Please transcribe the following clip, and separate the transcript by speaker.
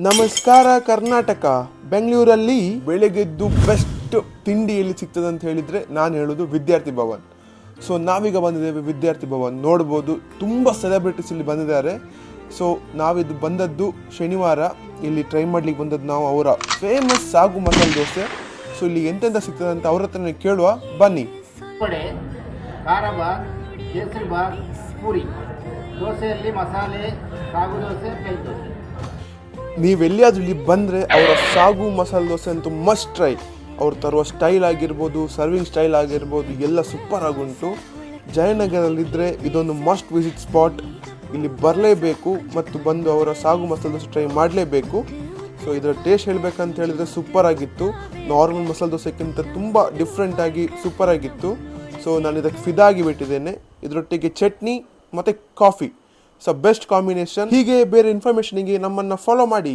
Speaker 1: ನಮಸ್ಕಾರ ಕರ್ನಾಟಕ. ಬೆಂಗಳೂರಲ್ಲಿ ಬೆಳಗ್ಗೆದ್ದು ಬೆಸ್ಟ್ ತಿಂಡಿ ಎಲ್ಲಿ ಸಿಗ್ತದೆ ಅಂತ ಹೇಳಿದರೆ ನಾನು ಹೇಳೋದು ವಿದ್ಯಾರ್ಥಿ ಭವನ್. ಸೊ ನಾವೀಗ ಬಂದಿದ್ದೇವೆ ವಿದ್ಯಾರ್ಥಿ ಭವನ್. ನೋಡ್ಬೋದು ತುಂಬ ಸೆಲೆಬ್ರಿಟೀಸ್ ಇಲ್ಲಿ ಬಂದಿದ್ದಾರೆ. ಸೊ ನಾವಿದು ಬಂದದ್ದು ಶನಿವಾರ, ಇಲ್ಲಿ ಟ್ರೈ ಮಾಡ್ಲಿಕ್ಕೆ ಬಂದದ್ದು ನಾವು ಅವರ ಫೇಮಸ್ ಸಾಗು ಮಸಾಲೆ ದೋಸೆ. ಸೊ ಇಲ್ಲಿ ಎಂತೆಂತ ಸಿಗ್ತದೆ ಅಂತ ಅವ್ರ ಹತ್ರನೇ ಕೇಳುವ, ಬನ್ನಿ.
Speaker 2: ವಡೆ, ಖಾರ ಬಾತ್, ಕೇಸರಿ ಬಾತ್, ಪೂರಿ ದೋಸೆಯಲ್ಲಿ ಮಸಾಲೆ, ಸಾಗು ದೋಸೆ, ಪ್ಲೇನ್ ದೋಸೆ.
Speaker 1: ನೀವೆಲ್ಲಿಯಾದರೂ ಇಲ್ಲಿ ಬಂದರೆ ಅವರ ಸಾಗು ಮಸಾಲೆ ದೋಸೆ ಅಂತೂ ಮಸ್ಟ್ ಟ್ರೈ. ಅವ್ರು ತರುವ ಸ್ಟೈಲ್ ಆಗಿರ್ಬೋದು, ಸರ್ವಿಂಗ್ ಸ್ಟೈಲ್ ಆಗಿರ್ಬೋದು, ಎಲ್ಲ ಸೂಪರ್ ಆಗುಂಟು. ಜಯನಗರದಲ್ಲಿದ್ದರೆ ಇದೊಂದು ಮಸ್ಟ್ ವಿಸಿಟ್ ಸ್ಪಾಟ್. ಇಲ್ಲಿ ಬರಲೇಬೇಕು ಮತ್ತು ಬಂದು ಅವರ ಸಾಗು ಮಸಾಲೆ ದೋಸೆ ಟ್ರೈ ಮಾಡಲೇಬೇಕು. ಸೊ ಇದರ ಟೇಸ್ಟ್ ಹೇಳಬೇಕಂತ ಹೇಳಿದರೆ ಸೂಪರ್ ಆಗಿತ್ತು. ನಾರ್ಮಲ್ ಮಸಾಲೆ ದೋಸೆಕ್ಕಿಂತ ತುಂಬ ಡಿಫ್ರೆಂಟಾಗಿ ಸೂಪರ್ ಆಗಿತ್ತು. ಸೊ ನಾನು ಇದಕ್ಕೆ ಫಿದಾಗಿ ಬಿಟ್ಟಿದ್ದೇನೆ. ಇದರೊಟ್ಟಿಗೆ ಚಟ್ನಿ ಮತ್ತು ಕಾಫಿ, ಸೊ ಬೆಸ್ಟ್ ಕಾಂಬಿನೇಷನ್. ಹೀಗೆ ಬೇರೆ ಇನ್ಫಾರ್ಮೇಷನಿಗೆ ನಮ್ಮನ್ನು ಫಾಲೋ ಮಾಡಿ.